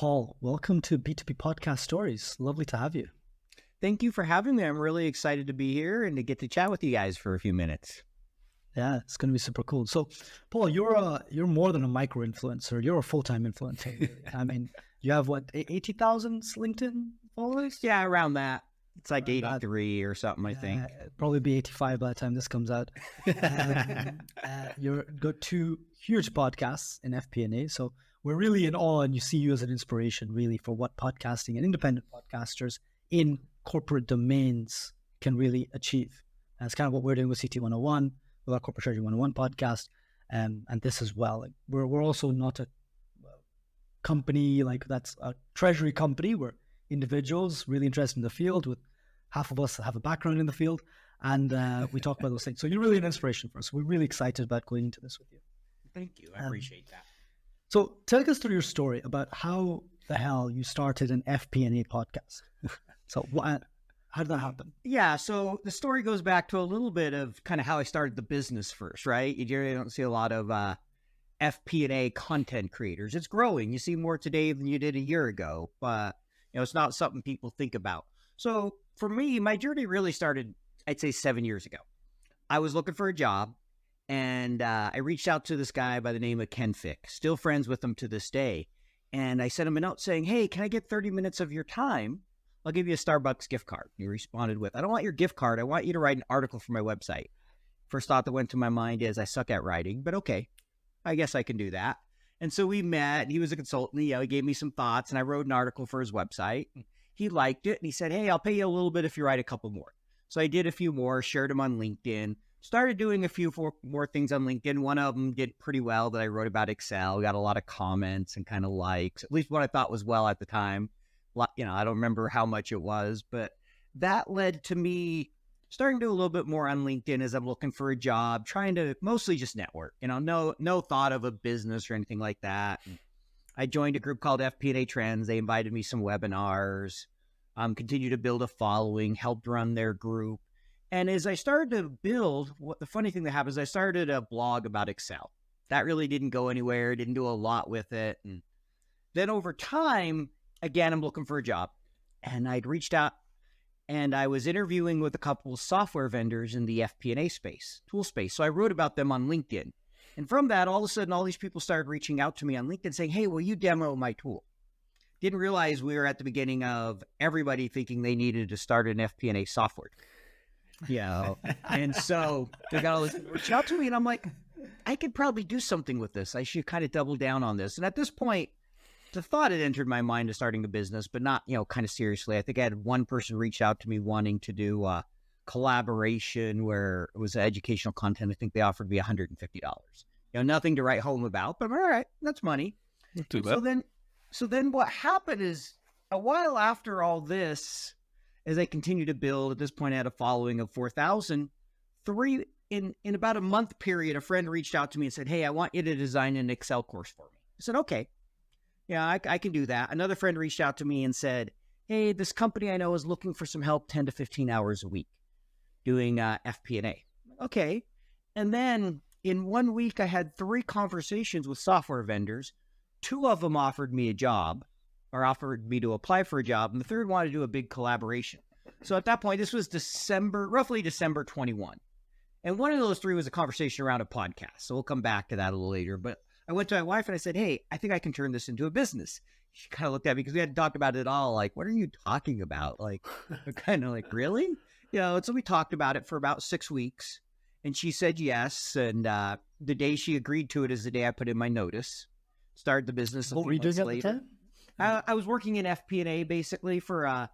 Paul, welcome to B2B Podcast Stories. Lovely to have you. Thank you for having me. I'm really excited to be here and to get to chat with you guys for a few minutes. Yeah, it's going to be super cool. So, Paul, you're more than a micro influencer. You're a full-time influencer. Really. I mean, you have what, 80,000 LinkedIn followers? Yeah, around that. It's like 83 or something, I think. Probably be 85 by the time this comes out. You've got two huge podcasts in FP&A. So we're really in awe, and you see you as an inspiration, really, for what podcasting and independent podcasters in corporate domains can really achieve. And it's kind of what we're doing with CT 101, with our Corporate Treasury 101 podcast, and this as well. Like we're also not a company like that's a treasury company. We're individuals really interested in the field. With half of us have a background in the field, and we talk about those things. So you're really an inspiration for us. We're really excited about going into this with you. Thank you. I appreciate that. So take us through your story about how the hell you started an FP&A podcast. So how did that happen? Yeah, so the story goes back to a little bit of kind of how I started the business first, right? You generally don't see a lot of FP&A content creators. It's growing. You see more today than you did a year ago, but it's not something people think about. So for me, my journey really started, I'd say 7 years ago. I was looking for a job, and I reached out to this guy by the name of Ken Fick, still friends with him to this day. And I sent him a note saying, hey, can I get 30 minutes of your time? I'll give you a Starbucks gift card. He responded with, I don't want your gift card. I want you to write an article for my website. First thought that went to my mind is I suck at writing, but okay, I guess I can do that. And so we met. He was a consultant. He gave me some thoughts, and I wrote an article for his website. He liked it, and he said, hey, I'll pay you a little bit if you write a couple more. So I did a few more, shared them on LinkedIn, started doing a few more things on LinkedIn. One of them did pretty well that I wrote about Excel, got a lot of comments and kind of likes, at least what I thought was well at the time. I don't remember how much it was, but that led to me starting to do a little bit more on LinkedIn as I'm looking for a job, trying to mostly just network, no thought of a business or anything like that. And I joined a group called FP&A Trends. They invited me some webinars, continued to build a following, helped run their group. And as I started to build, the funny thing that happened is I started a blog about Excel. That really didn't go anywhere, didn't do a lot with it. And then over time, again, I'm looking for a job, and I'd reached out, and I was interviewing with a couple of software vendors in the FP&A space, tool space. So I wrote about them on LinkedIn. And from that, all of a sudden, all these people started reaching out to me on LinkedIn saying, hey, will you demo my tool? Didn't realize we were at the beginning of everybody thinking they needed to start an FP&A software. And so they got all this reach out to me, and I'm like, I could probably do something with this. I should kind of double down on this. And at this point, the thought had entered my mind of starting a business, but not, kind of seriously. I think I had one person reach out to me wanting to do a collaboration where it was educational content. I think they offered me $150. Nothing to write home about, but all right, that's money. Not too bad. So then what happened is a while after all this, as I continued to build, at this point I had a following of 4,000. In about a month period, a friend reached out to me and said, hey, I want you to design an Excel course for me. I said, okay. Yeah, I can do that. Another friend reached out to me and said, hey, this company I know is looking for some help 10 to 15 hours a week doing FP&A. Okay. And then in 1 week, I had 3 conversations with software vendors. 2 of them offered me a job or offered me to apply for a job. And the third wanted to do a big collaboration. So at that point, this was roughly December 21. And one of those 3 was a conversation around a podcast. So we'll come back to that a little later. But I went to my wife and I said, hey, I think I can turn this into a business. She kind of looked at me because we hadn't talked about it at all. Like, what are you talking about? Like, kind of like, really? So we talked about it for about 6 weeks. And she said yes. And the day she agreed to it is the day I put in my notice. Started the business a few months later. I was working in FP&A basically for a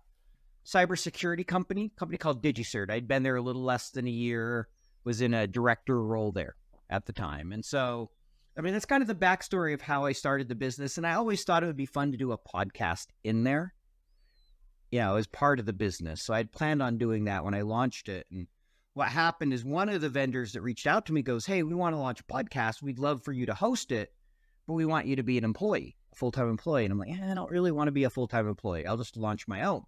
cybersecurity company called DigiCert. I'd been there a little less than a year, was in a director role there at the time. And so, that's kind of the backstory of how I started the business. And I always thought it would be fun to do a podcast in there, as part of the business. So I'd planned on doing that when I launched it. And what happened is one of the vendors that reached out to me goes, hey, we want to launch a podcast. We'd love for you to host it, but we want you to be an employee, a full-time employee. And I'm like, I don't really want to be a full-time employee. I'll just launch my own.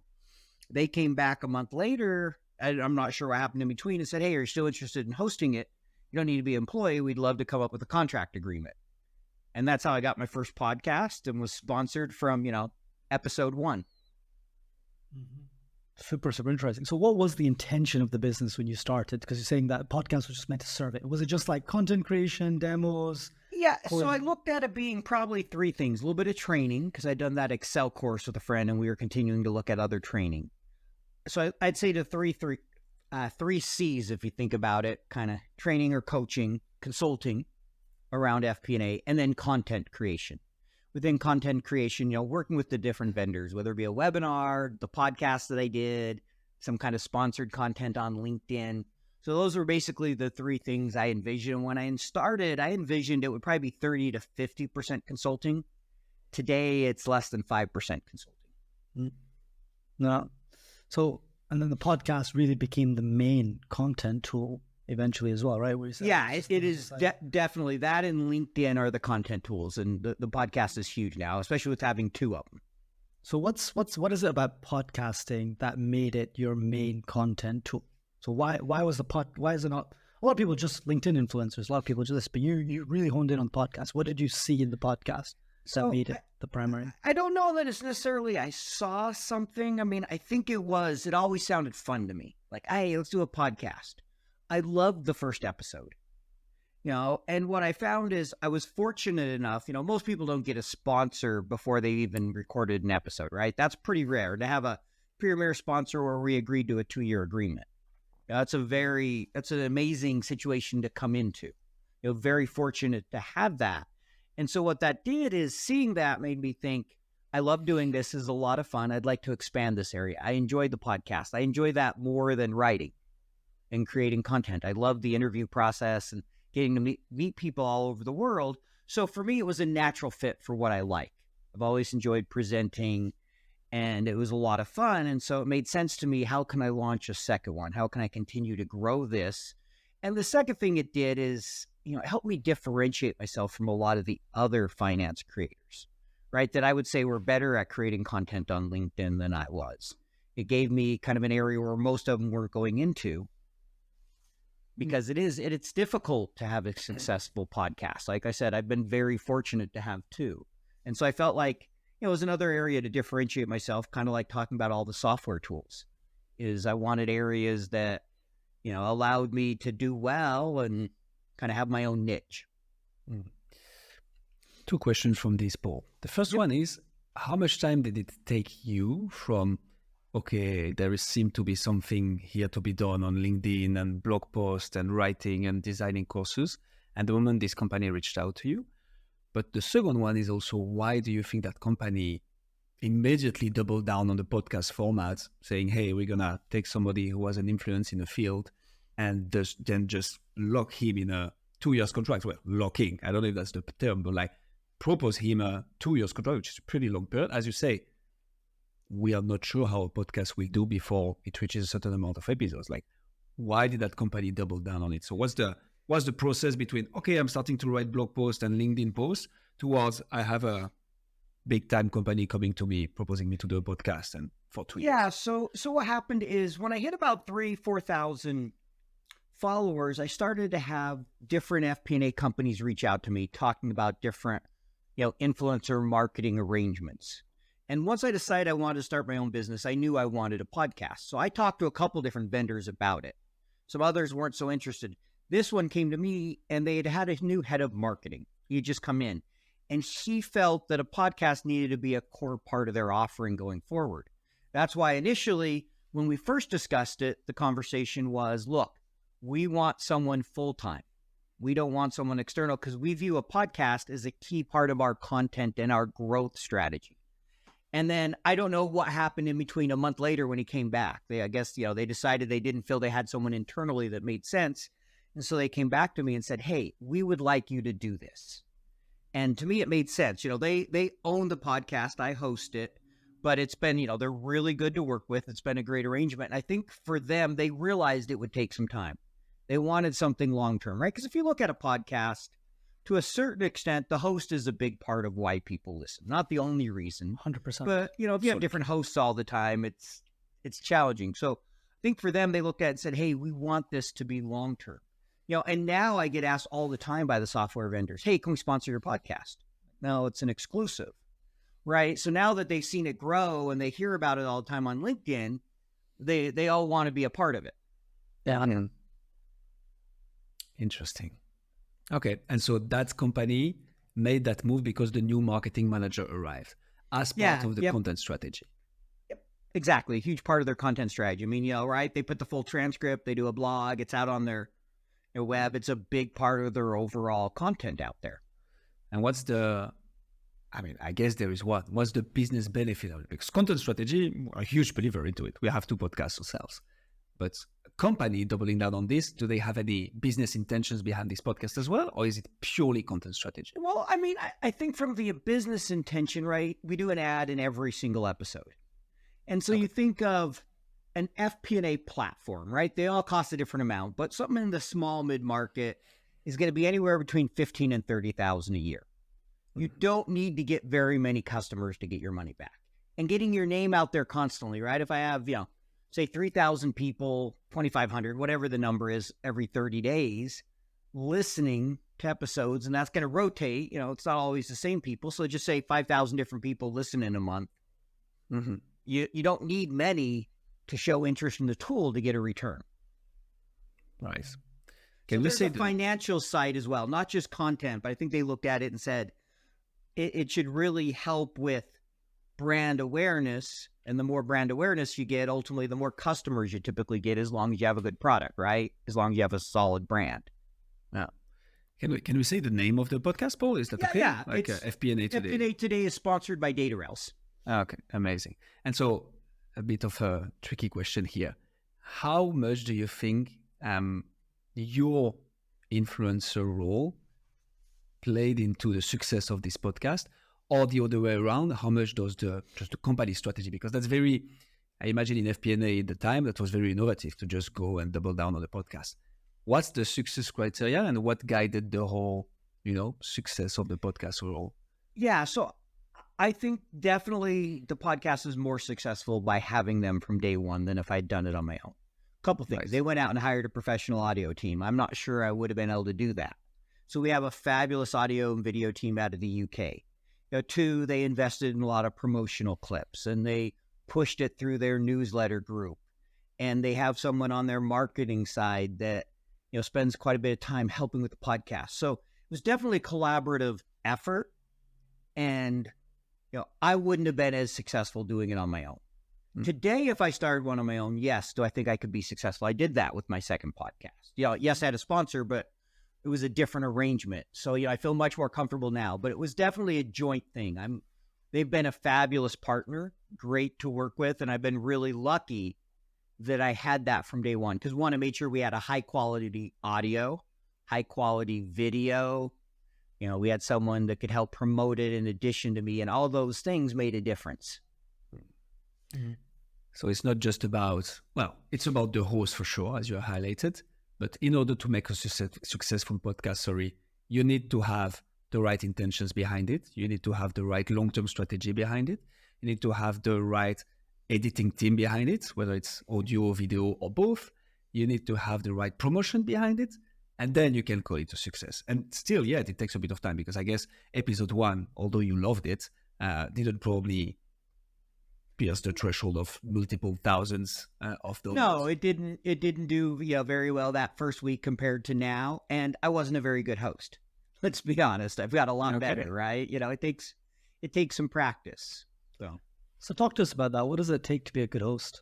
They came back a month later, and I'm not sure what happened in between, and said, hey, are you still interested in hosting it? You don't need to be an employee. We'd love to come up with a contract agreement. And that's how I got my first podcast and was sponsored from, episode 1. Mm-hmm. Super, super interesting. So what was the intention of the business when you started? Because you're saying that podcast was just meant to serve it. Was it just like content creation, demos? Yeah, so I looked at it being probably 3 things. A little bit of training, because I'd done that Excel course with a friend, and we were continuing to look at other training. So I'd say the three C's, if you think about it, kind of training or coaching, consulting around FP&A, and then content creation. Within content creation, working with the different vendors, whether it be a webinar, the podcast that I did, some kind of sponsored content on LinkedIn. So those were basically the 3 things I envisioned. When I started, I envisioned it would probably be 30 to 50% consulting. Today, it's less than 5% consulting. No. So, and then the podcast really became the main content tool eventually as well, right? Yeah, it is definitely that, and LinkedIn are the content tools, and the podcast is huge now, especially with having 2 of them. So what is it about podcasting that made it your main content tool? So why is it not? A lot of people just LinkedIn influencers, a lot of people do this, but you really honed in on the podcast. What did you see in the podcast that made it the primary? I don't know that it's necessarily I saw something. I mean, I think it always sounded fun to me. Like, hey, let's do a podcast. I loved the first episode, and what I found is I was fortunate enough, most people don't get a sponsor before they even recorded an episode, right? That's pretty rare to have a premier sponsor where we agreed to a 2-year agreement. That's an amazing situation to come into, very fortunate to have that. And so what that did is seeing that made me think, I love doing this. This is a lot of fun. I'd like to expand this area. I enjoyed the podcast. I enjoy that more than writing and creating content. I love the interview process and getting to meet people all over the world. So for me, it was a natural fit for what I like. I've always enjoyed presenting, and it was a lot of fun. And so it made sense to me, how can I launch a second one? How can I continue to grow this? And the second thing it did is, it helped me differentiate myself from a lot of the other finance creators, right? That I would say were better at creating content on LinkedIn than I was. It gave me kind of an area where most of them weren't going into, because it's difficult to have a successful podcast. Like I said, I've been very fortunate to have 2. And so I felt like, it was another area to differentiate myself, kind of like talking about all the software tools, is I wanted areas that, allowed me to do well and kind of have my own niche. 2 questions from this poll. The first one is, how much time did it take you from, okay, there seemed to be something here to be done on LinkedIn and blog posts and writing and designing courses, and the moment this company reached out to you? But the second one is also, why do you think that company immediately doubled down on the podcast format, saying, hey, we're going to take somebody who has an influence in the field and then just lock him in a 2 years contract? Well, locking, I don't know if that's the term, but like propose him a 2 years contract, which is a pretty long period. As you say, we are not sure how a podcast will do before it reaches a certain amount of episodes. Like, why did that company double down on it? So what's the process between, okay, I'm starting to write blog posts and LinkedIn posts, towards I have a big time company coming to me, proposing me to do a podcast, and for 2 years? Yeah. So what happened is, when I hit about 4,000 followers, I started to have different FP&A companies reach out to me talking about different, influencer marketing arrangements. And once I decided I wanted to start my own business, I knew I wanted a podcast. So I talked to a couple different vendors about it. Some others weren't so interested. This one came to me, and they had a new head of marketing. He had just come in, and he felt that a podcast needed to be a core part of their offering going forward. That's why initially, when we first discussed it, the conversation was, look, we want someone full-time. We don't want someone external, because we view a podcast as a key part of our content and our growth strategy. And then I don't know what happened in between a month later when he came back. I guess, they decided they didn't feel they had someone internally that made sense. And so they came back to me and said, hey, we would like you to do this. And to me, it made sense. They own the podcast. I host it. But it's been, they're really good to work with. It's been a great arrangement. And I think for them, they realized it would take some time. They wanted something long-term, right? Because if you look at a podcast, to a certain extent, the host is a big part of why people listen. Not the only reason. 100%. But, if you have different hosts all the time, it's challenging. So I think for them, they looked at it and said, hey, we want this to be long-term. And now I get asked all the time by the software vendors, hey, can we sponsor your podcast? No, it's an exclusive, right? So now that they've seen it grow and they hear about it all the time on LinkedIn, they all want to be a part of it. Yeah. Interesting. Okay. And so that company made that move because the new marketing manager arrived as part of the content strategy. Exactly. A huge part of their content strategy. I mean, right? They put the full transcript, they do a blog, it's out on their web. It's a big part of their overall content out there. And I guess there is what's the business benefit of it? Because content strategy, I'm a huge believer into it. We have 2 podcasts ourselves. But a company doubling down on this, do they have any business intentions behind this podcast as well? Or is it purely content strategy? Well, I mean, I think from the business intention, right, we do an ad in every single episode. And so you think of an FP&A platform, right? They all cost a different amount, but something in the small mid-market is going to be anywhere between 15 and 30,000 a year. You don't need to get very many customers to get your money back. And getting your name out there constantly, right? If I have, say 3,000 people, 2,500, whatever the number is, every 30 days, listening to episodes, and that's going to rotate, it's not always the same people. So just say 5,000 different people listen in a month. Mm-hmm. You don't need many to show interest in the tool to get a return. Right. Can we say the financial side as well, not just content, but I think they looked at it and said it should really help with brand awareness. And the more brand awareness you get, ultimately, the more customers you typically get, as long as you have a good product, right? As long as you have a solid brand. Yeah. Can we say the name of the podcast, Paul? Is that okay? Yeah. Like FP&A Today. FP&A Today is sponsored by Data Rails. Okay, amazing. And so a bit of a tricky question here. How much do you think your influencer role played into the success of this podcast, or the other way around? How much does the company strategy? Because that's I imagine in FP&A at the time, that was very innovative to just go and double down on the podcast. What's the success criteria and what guided the whole, success of the podcast overall? Yeah, so I think definitely the podcast is more successful by having them from day one than if I'd done it on my own. Couple things. Right. They went out and hired a professional audio team. I'm not sure I would have been able to do that. So we have a fabulous audio and video team out of the UK. 2, they invested in a lot of promotional clips and they pushed it through their newsletter group. And they have someone on their marketing side that, spends quite a bit of time helping with the podcast. So it was definitely a collaborative effort. And I wouldn't have been as successful doing it on my own. Mm-hmm. Today, if I started one on my own, yes, do I think I could be successful? I did that with my second podcast. Yes, I had a sponsor, but it was a different arrangement. So, I feel much more comfortable now, but it was definitely a joint thing. They've been a fabulous partner, great to work with, and I've been really lucky that I had that from day one. Because one, I made sure we had a high quality audio, high quality video. We had someone that could help promote it in addition to me, and all those things made a difference. Mm-hmm. So it's not just about, it's about the host for sure, as you highlighted, but in order to make a successful podcast, you need to have the right intentions behind it. You need to have the right long-term strategy behind it. You need to have the right editing team behind it, whether it's audio, video, or both. You need to have the right promotion behind it. And then you can call it a success. And still, it takes a bit of time because I guess episode 1, although you loved it, didn't probably pierce the threshold of multiple thousands of downloads. No, it didn't. It didn't do very well that first week compared to now. And I wasn't a very good host. Let's be honest. I've got a lot better, right? It takes some practice. So talk to us about that. What does it take to be a good host,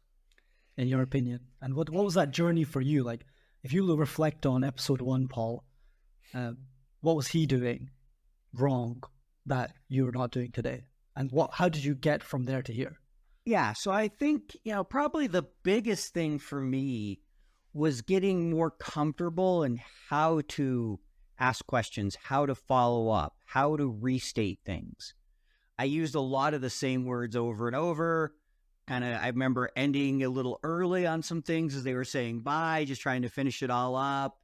in your opinion? And what was that journey for you? Like, if you reflect on episode 1, Paul, what was he doing wrong that you're not doing today? And how did you get from there to here? Yeah, so I think, probably the biggest thing for me was getting more comfortable in how to ask questions, how to follow up, how to restate things. I used a lot of the same words over and over. I remember ending a little early on some things as they were saying bye, just trying to finish it all up.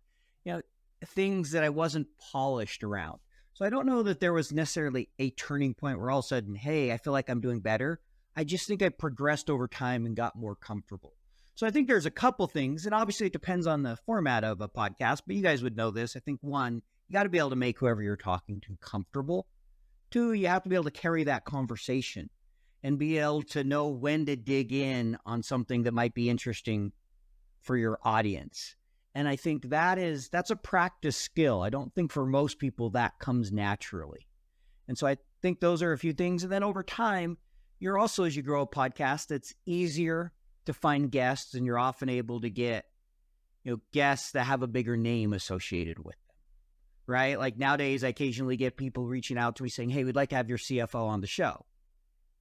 Things that I wasn't polished around. So I don't know that there was necessarily a turning point where all of a sudden, hey, I feel like I'm doing better. I just think I progressed over time and got more comfortable. So I think there's a couple things, and obviously it depends on the format of a podcast, but you guys would know this. I think one, you got to be able to make whoever you're talking to comfortable. Two, you have to be able to carry that conversation and be able to know when to dig in on something that might be interesting for your audience. And I think that's a practice skill. I don't think for most people that comes naturally. And so I think those are a few things. And then over time, you're also, as you grow a podcast, it's easier to find guests, and you're often able to get, guests that have a bigger name associated with them, right? Like nowadays, I occasionally get people reaching out to me saying, hey, we'd like to have your CFO on the show.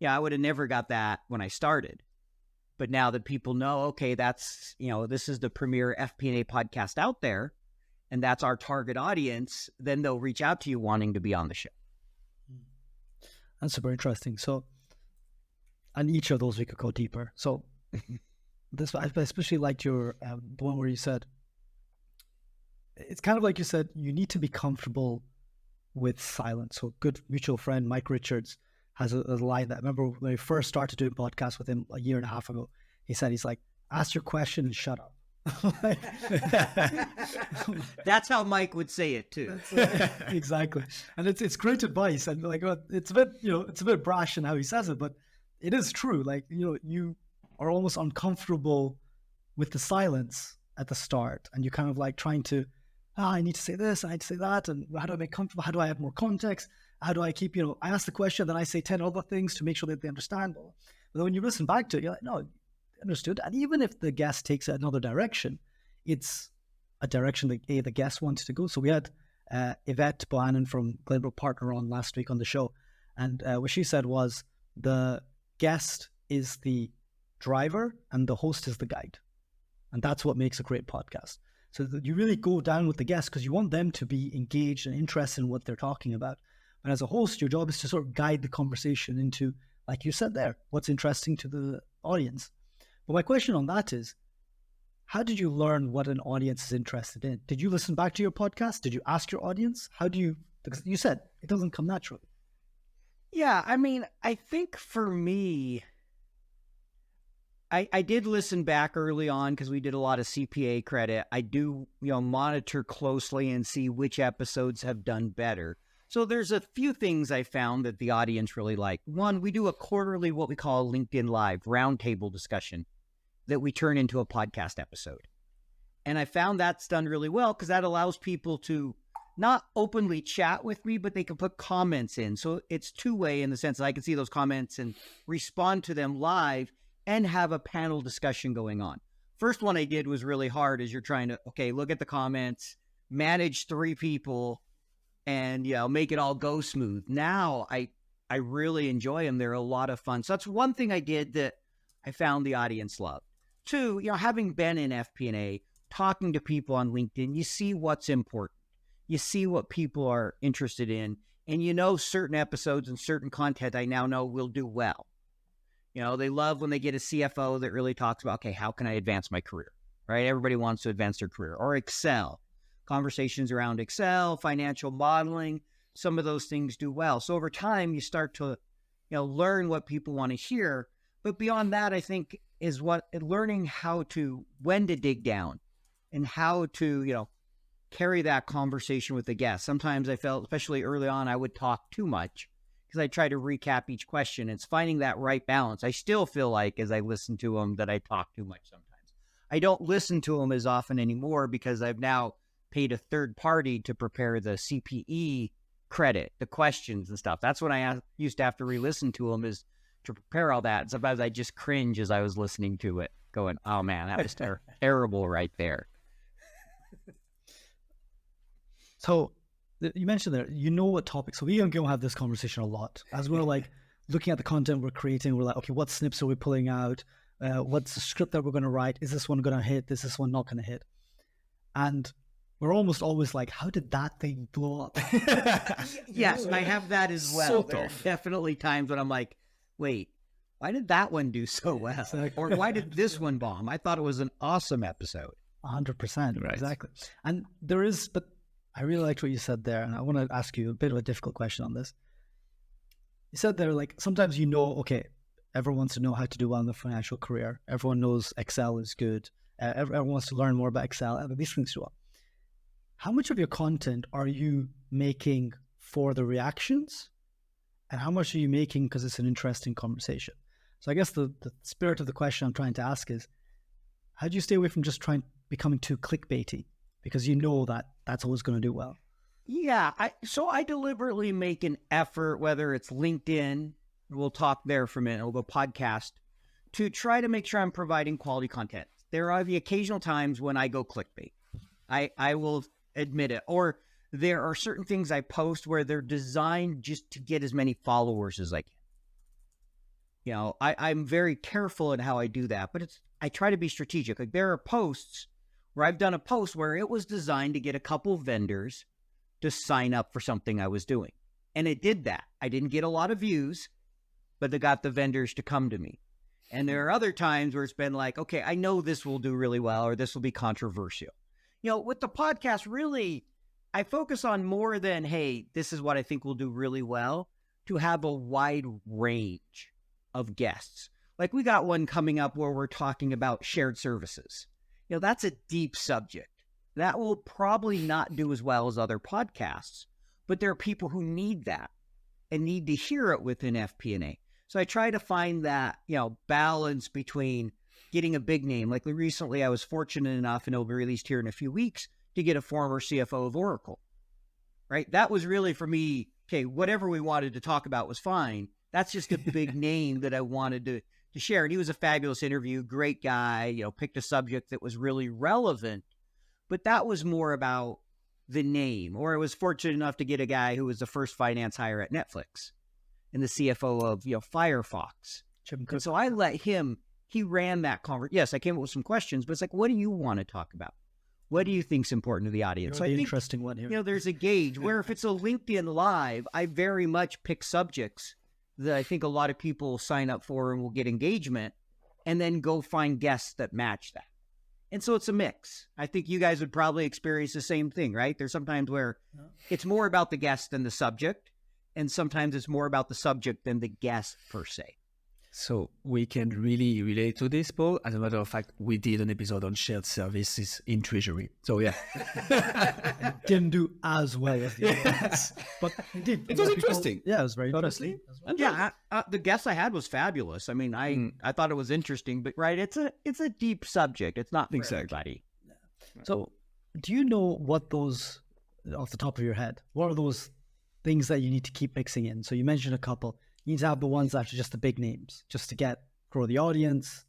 Yeah, I would have never got that when I started. But now that people know, okay, that's, this is the premier FP&A podcast out there, and that's our target audience, then they'll reach out to you wanting to be on the show. That's super interesting. So, on each of those, we could go deeper. So, I especially liked your the one where you said, it's kind of like you said, you need to be comfortable with silence. So, good mutual friend Mike Richards has a line that I remember when we first started doing podcasts with him a year and a half ago. He said, he's like, ask your question and shut up. That's how Mike would say it too. Exactly. And it's great advice. And like, it's a bit, it's a bit brash in how he says it, but it is true. Like, you are almost uncomfortable with the silence at the start, and you're kind of like trying to, I need to say this, I need to say that, and how do I make comfortable? How do I have more context? How do I keep, I ask the question, then I say 10 other things to make sure that they understand. But then when you listen back to it, you're like, no, understood. And even if the guest takes it another direction, it's a direction that the guest wanted to go. So we had Yvette Bohannon from Glenbrook Partner on last week on the show. And what she said was the guest is the driver and the host is the guide. And that's what makes a great podcast. So that you really go down with the guest because you want them to be engaged and interested in what they're talking about. But as a host, your job is to sort of guide the conversation into, like you said there, what's interesting to the audience. But my question on that is, how did you learn what an audience is interested in? Did you listen back to your podcast? Did you ask your audience? Because you said it doesn't come naturally. Yeah, I mean, I think for me, I did listen back early on because we did a lot of CPA credit. I do, monitor closely and see which episodes have done better. So there's a few things I found that the audience really like. One, we do a quarterly, what we call LinkedIn Live roundtable discussion that we turn into a podcast episode. And I found that's done really well because that allows people to not openly chat with me, but they can put comments in. So it's two-way in the sense that I can see those comments and respond to them live and have a panel discussion going on. First one I did was really hard as you're trying to, look at the comments, manage 3 people, and, make it all go smooth. Now I really enjoy them. They're a lot of fun. So that's one thing I did that I found the audience loved. 2, having been in FP&A, talking to people on LinkedIn, you see what's important. You see what people are interested in, and certain episodes and certain content I now know will do well. They love when they get a CFO that really talks about, okay, how can I advance my career, right? Everybody wants to advance their career. Or Excel, conversations around Excel, financial modeling, some of those things do well. So over time, you start to, learn what people want to hear. But beyond that, I think is learning when to dig down and how to, carry that conversation with the guest. Sometimes I felt, especially early on, I would talk too much because I try to recap each question. It's finding that right balance. I still feel like as I listen to them that I talk too much sometimes. I don't listen to them as often anymore because I've now paid a third party to prepare the CPE credit, the questions and stuff. That's when I used to have to re-listen to them is to prepare all that. Sometimes I just cringe as I was listening to it going, oh man, that was terrible right there. So you mentioned there, what topic. So we are going to have this conversation a lot as we're like looking at the content we're creating. We're like, okay, what snips are we pulling out? What's the script that we're going to write? Is this one going to hit? Is this one not going to hit? And we're almost always like, how did that thing blow up? Yes, I have that as well. There are definitely times when I'm like, wait, why did that one do so well? Exactly. Or why did this one bomb? I thought it was an awesome episode. 100%. Right. Exactly. And but I really liked what you said there. And I want to ask you a bit of a difficult question on this. You said there, like, sometimes okay, Everyone wants to know how to do well in their financial career. Everyone knows Excel is good. Everyone wants to learn more about Excel. These things do well. How much of your content are you making for the reactions? And how much are you making because it's an interesting conversation? So I guess the spirit of the question I'm trying to ask is, how do you stay away from just becoming too clickbaity? Because you know that that's always going to do well. Yeah. So I deliberately make an effort, whether it's LinkedIn, we'll talk there for a minute, we'll go podcast, to try to make sure I'm providing quality content. There are the occasional times when I go clickbait. I will admit it. Or there are certain things I post where they're designed just to get as many followers as I can. You know, I'm very careful in how I do that, but I try to be strategic. Like there are posts where I've done a post where it was designed to get a couple vendors to sign up for something I was doing. And it did that. I didn't get a lot of views, but it got the vendors to come to me. And there are other times where it's been like, okay, I know this will do really well, or this will be controversial. You know, with the podcast, really, I focus on more than, hey, this is what I think will do really well, to have a wide range of guests. Like we got one coming up where we're talking about shared services. You know, that's a deep subject. That will probably not do as well as other podcasts, but there are people who need that and need to hear it within FP&A. So I try to find that, you know, balance between getting a big name. Like recently, I was fortunate enough, and it'll be released here in a few weeks, to get a former CFO of Oracle, right? That was really for me, okay, whatever we wanted to talk about was fine. That's just a big name that I wanted to share. And he was a fabulous interview, great guy, you know, picked a subject that was really relevant. But that was more about the name. Or I was fortunate enough to get a guy who was the first finance hire at Netflix and the CFO of, you know, Firefox. And so I let him, he ran that conversation. Yes, I came up with some questions, but it's like, what do you want to talk about? What do you think's important to the audience? So I think, interesting one here. You know, there's a gauge where if it's a LinkedIn Live, I very much pick subjects that I think a lot of people will sign up for and will get engagement, and then go find guests that match that. And so it's a mix. I think you guys would probably experience the same thing, right? There's sometimes where it's more about the guest than the subject, and sometimes it's more about the subject than the guest per se. So we can really relate to this, Paul. As a matter of fact, we did an episode on shared services in Treasury. So yeah. Didn't do as well as the others, but it did. It was interesting. Yeah, it was very interesting. Yeah, the guest I had was fabulous. I mean, I thought it was interesting, but right, it's a deep subject. It's not for everybody. So do you know what those, off the top of your head, what are those things that you need to keep mixing in? So you mentioned a couple. You need to have the ones that are just the big names, just to grow the audience,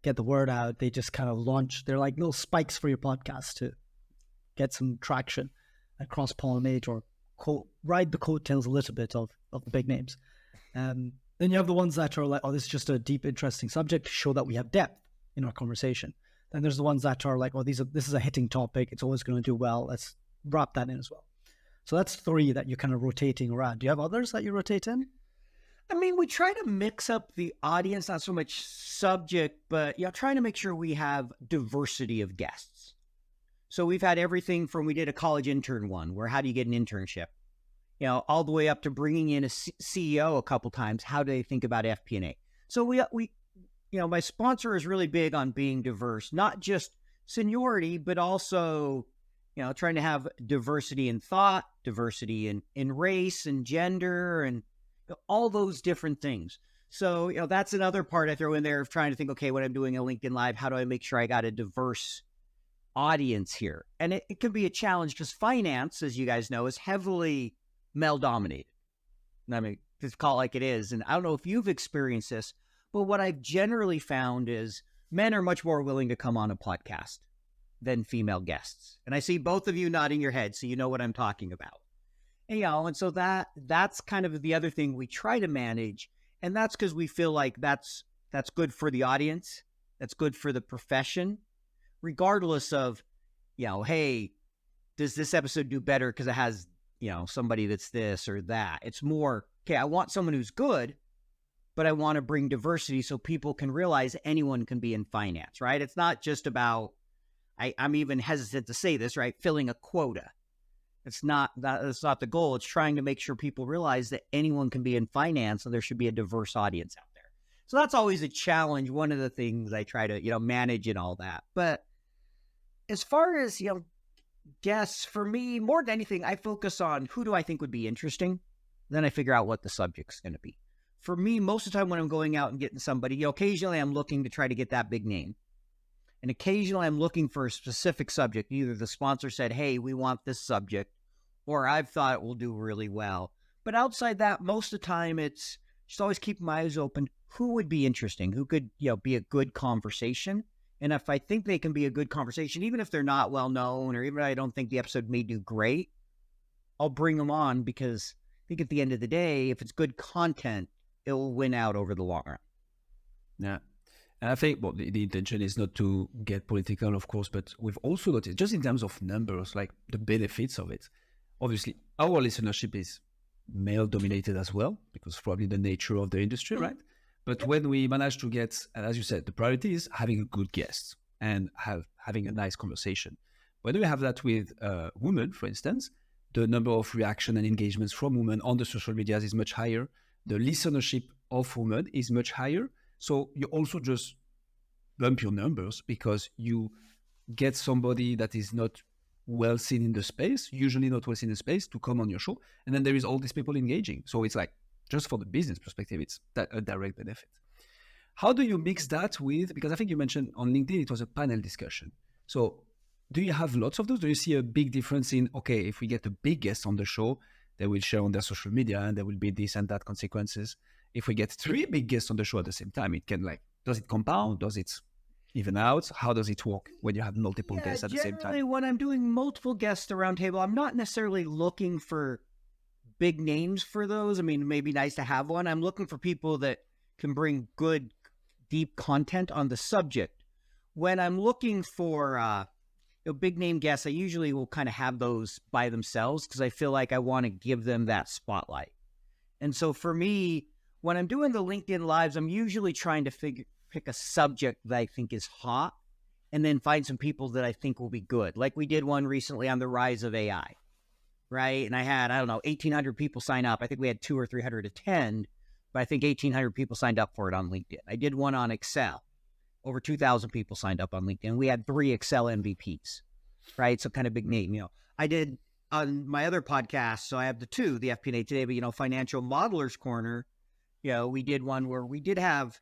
get the word out. They just kind of launch. They're like little spikes for your podcast to get some traction and cross-pollinate or ride the coattails a little bit of the big names. Then you have the ones that are like, oh, this is just a deep, interesting subject to show that we have depth in our conversation. Then there's the ones that are like, oh, this is a hitting topic. It's always going to do well. Let's wrap that in as well. So that's three that you're kind of rotating around. Do you have others that you rotate in? I mean, we try to mix up the audience, not so much subject, but trying to make sure we have diversity of guests. So we've had everything from, we did a college intern one, where how do you get an internship? All the way up to bringing in a CEO a couple times. How do they think about FP&A? So we my sponsor is really big on being diverse, not just seniority, but also, trying to have diversity in thought, diversity in race and gender and all those different things. So, that's another part I throw in there of trying to think, okay, when I'm doing a LinkedIn Live, how do I make sure I got a diverse audience here? And it can be a challenge because finance, as you guys know, is heavily male dominated. I mean, just call it like it is. And I don't know if you've experienced this, but what I've generally found is men are much more willing to come on a podcast than female guests. And I see both of you nodding your head, so you know what I'm talking about. And so that's kind of the other thing we try to manage. And that's because we feel like that's good for the audience. That's good for the profession, regardless of, hey, does this episode do better because it has, somebody that's this or that? It's more, okay, I want someone who's good, but I want to bring diversity so people can realize anyone can be in finance, right? It's not just about, I'm even hesitant to say this, right? Filling a quota. That's not the goal. It's trying to make sure people realize that anyone can be in finance and there should be a diverse audience out there. So that's always a challenge. One of the things I try to, manage and all that. But as far as, guests, for me, more than anything, I focus on who do I think would be interesting. Then I figure out what the subject's going to be. For me, most of the time when I'm going out and getting somebody, occasionally I'm looking to try to get that big name. And occasionally I'm looking for a specific subject. Either the sponsor said, hey, we want this subject, or I've thought it will do really well. But outside that, most of the time it's just always keep my eyes open. Who would be interesting? Who could, be a good conversation? And if I think they can be a good conversation, even if they're not well known, or even if I don't think the episode may do great, I'll bring them on, because I think at the end of the day, if it's good content, it will win out over the long run. Yeah. And I think the intention is not to get political, of course, but we've also noticed, just in terms of numbers, like the benefits of it. Obviously, our listenership is male-dominated as well, because probably the nature of the industry, right? But when we manage to get, and as you said, the priority is having a good guest and having a nice conversation. When we have that with women, for instance, the number of reaction and engagements from women on the social medias is much higher. The listenership of women is much higher. So you also just bump your numbers because you get somebody that is not well seen in the space, usually not well seen in the space, to come on your show. And then there is all these people engaging. So it's like, just for the business perspective, it's a direct benefit. How do you mix that with, because I think you mentioned on LinkedIn, it was a panel discussion. So do you have lots of those? Do you see a big difference in, okay, if we get a big guest on the show, they will share on their social media and there will be this and that consequences. If we get 3 big guests on the show at the same time, it can does it compound? Does it even out? How does it work when you have multiple guests at the same time? Generally, when I'm doing multiple guests around table, I'm not necessarily looking for big names for those. I mean, it may be nice to have one. I'm looking for people that can bring good, deep content on the subject. When I'm looking for big name guests, I usually will kind of have those by themselves because I feel like I want to give them that spotlight. And so for me, when I'm doing the LinkedIn Lives, I'm usually trying to pick a subject that I think is hot and then find some people that I think will be good. Like we did one recently on the rise of AI. Right. And I had, 1,800 people sign up. I think we had 200 or 300 attend, but I think 1,800 people signed up for it on LinkedIn. I did one on Excel. Over 2,000 people signed up on LinkedIn. We had 3 Excel MVPs, right? So kind of big name, I did on my other podcast. So I have the 2, the FP&A Today, but, Financial Modelers Corner, we did one where we did have,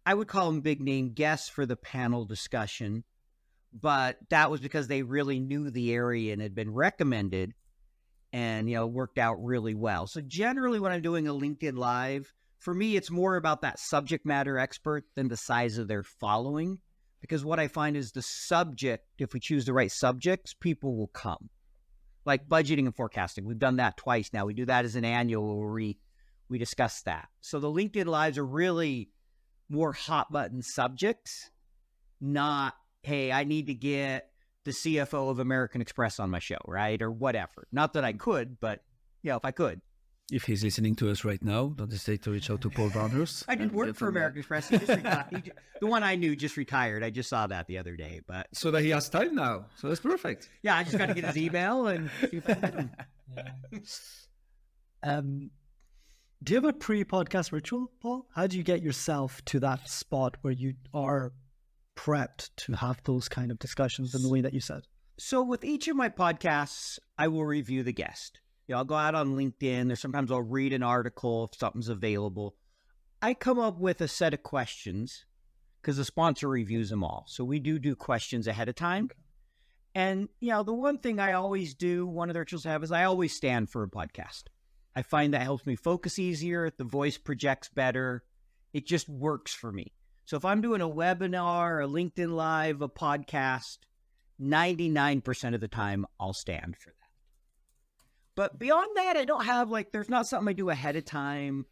I would call them big name guests for the panel discussion, but that was because they really knew the area and had been recommended. And, worked out really well. So generally when I'm doing a LinkedIn Live, for me, it's more about that subject matter expert than the size of their following. Because what I find is the subject, if we choose the right subjects, people will come. Like budgeting and forecasting. We've done that twice now. We do that as an annual where we discuss that. So the LinkedIn Lives are really more hot button subjects, not, hey, I need to get the CFO of American Express on my show, right? Or whatever. Not that I could, but if I could. If he's listening to us right now, don't hesitate to reach out to Paul Barners. I did work for American Express. He just retired. The one I knew just retired. I just saw that the other day. But so that he has time now. So that's perfect. Yeah, I just got to get his email and see if I can. Do you have a pre-podcast ritual, Paul? How do you get yourself to that spot where you are prepped to have those kind of discussions in the way that you said? So with each of my podcasts, I will review the guest. I'll go out on LinkedIn, or sometimes I'll read an article if something's available. I come up with a set of questions because the sponsor reviews them all. So we do questions ahead of time. Okay. And, the one thing I always do, one of the rituals I have, is I always stand for a podcast. I find that helps me focus easier. The voice projects better. It just works for me. So if I'm doing a webinar, a LinkedIn Live, a podcast, 99% of the time I'll stand for that. But beyond that, I don't have there's not something I do ahead of time.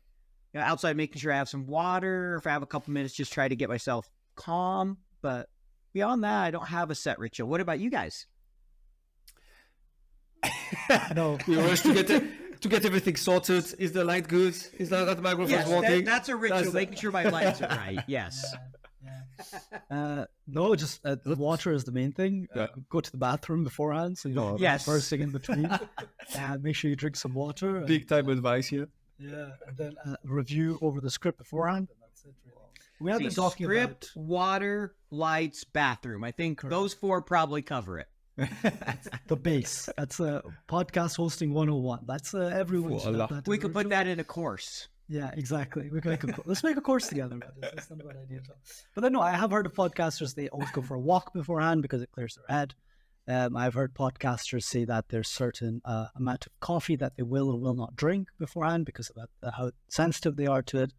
Outside making sure I have some water. If I have a couple minutes, just try to get myself calm. But beyond that, I don't have a set ritual. What about you guys? No, we rush to get everything sorted. Is the light good? Is that microphone working? That's a ritual. Making sure my lights are right. Yes. No, just water is the main thing. Go to the bathroom beforehand, so you don't first thing in between. Make sure you drink some water. Big time advice here. Yeah, and then review over the script beforehand. And that's it, really. We have been talking script, about water, lights, bathroom. I think those 4 probably cover it. the base. That's podcast hosting 101. That's everyone should have that. We could put that in a course. Yeah, exactly. We can let's make a course together. That's not a bad idea at all. But then, no, I have heard of podcasters, they always go for a walk beforehand because it clears their head. I've heard podcasters say that there's certain amount of coffee that they will or will not drink beforehand because of how sensitive they are to it.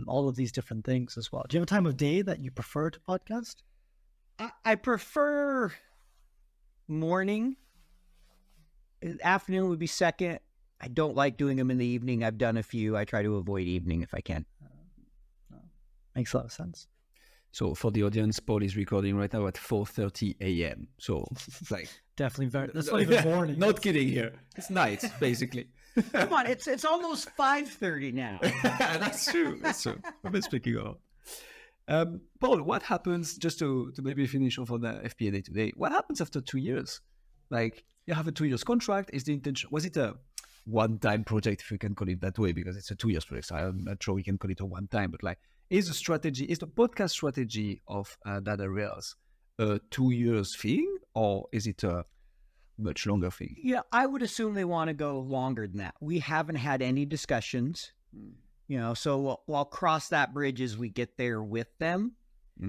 All of these different things as well. Do you have a time of day that you prefer to podcast? I prefer morning. Afternoon would be second. I don't like doing them in the evening. I've done a few. I try to avoid evening if I can. Makes a lot of sense. So for the audience, Paul is recording right now at 4:30 a.m. So it's like definitely that's not even morning. Not kidding here. It's night, basically. Come on, it's almost 5:30 now. That's true. That's true. I've been speaking of. Paul, what happens, just to maybe finish off on the FP&A today, what happens after 2 years? Like, you have a 2 years contract. Is the intention, was it a one-time project, if we can call it that way, because it's a 2 years project, so I'm not sure we can call it a one-time, but like, is the podcast strategy of Data Rails a 2 years thing, or is it a much longer thing? Yeah, I would assume they want to go longer than that. We haven't had any discussions, so we'll cross that bridge as we get there with them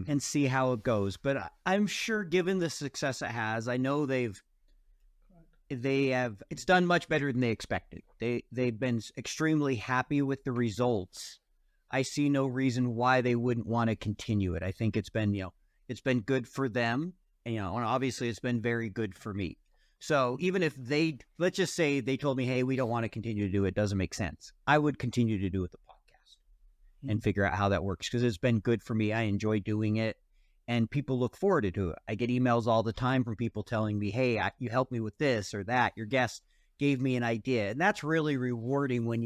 and see how it goes. But I'm sure, given the success it has, I know it's done much better than they expected. They've been extremely happy with the results. I see no reason why they wouldn't want to continue it. I think it's been good for them, and obviously it's been very good for me. So even if let's just say they told me, hey, we don't want to continue to do it, doesn't make sense, I would continue to do it the podcast and figure out how that works, because it's been good for me. I enjoy doing it, and people look forward to it. I get emails all the time from people telling me, hey, you helped me with this or that. Your guest gave me an idea. And that's really rewarding when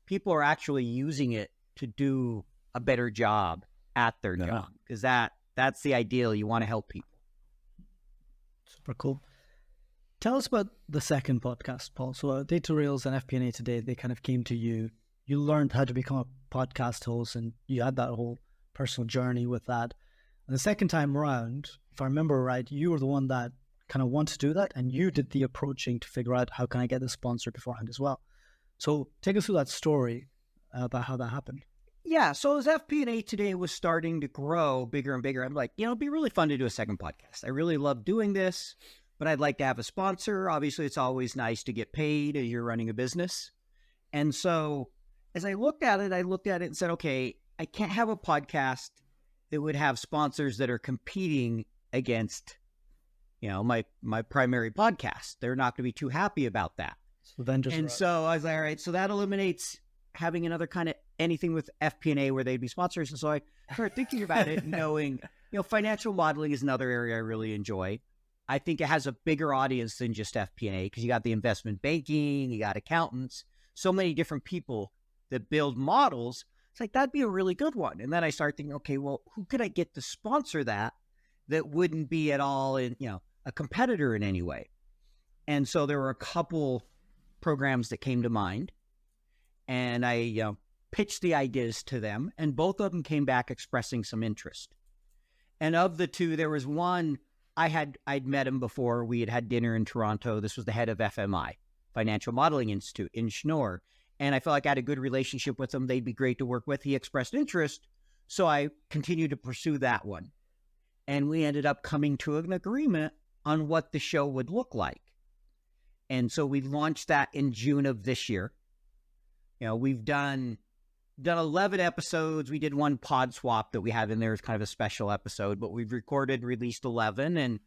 people are actually using it to do a better job at their job, because that's the ideal. You want to help people. Super cool. Tell us about the second podcast, Paul. So Data Rails and FP&A today, they kind of came to you. You learned how to become a podcast host, and you had that whole personal journey with that. And the second time around, if I remember right, you were the one that kind of wanted to do that, and you did the approaching to figure out how can I get the sponsor beforehand as well. So take us through that story about how that happened. Yeah, so as FP&A today was starting to grow bigger and bigger, I'm like, it'd be really fun to do a second podcast. I really love doing this, but I'd like to have a sponsor. Obviously, it's always nice to get paid as you're running a business. And so as I looked at it and said, okay, I can't have a podcast that would have sponsors that are competing against, my primary podcast. They're not going to be too happy about that. So I was like, all right, so that eliminates having another kind of anything with FP&A where they'd be sponsors. And so I started thinking about it, knowing, financial modeling is another area I really enjoy. I think it has a bigger audience than just FP&A, because you got the investment banking, you got accountants, so many different people that build models. It's like, that'd be a really good one. And then I started thinking, okay, well, who could I get to sponsor that wouldn't be at all a competitor in any way? And so there were a couple programs that came to mind, and I pitched the ideas to them, and both of them came back expressing some interest. And of the two, there was one, I'd met him before. We had dinner in Toronto. This was the head of FMI, Financial Modeling Institute in Schnorr. And I felt like I had a good relationship with him. They'd be great to work with. He expressed interest. So I continued to pursue that one. And we ended up coming to an agreement on what the show would look like. And so we launched that in June of this year. We've done 11 episodes. We did one pod swap that we have in there as kind of a special episode, but we've released 11, and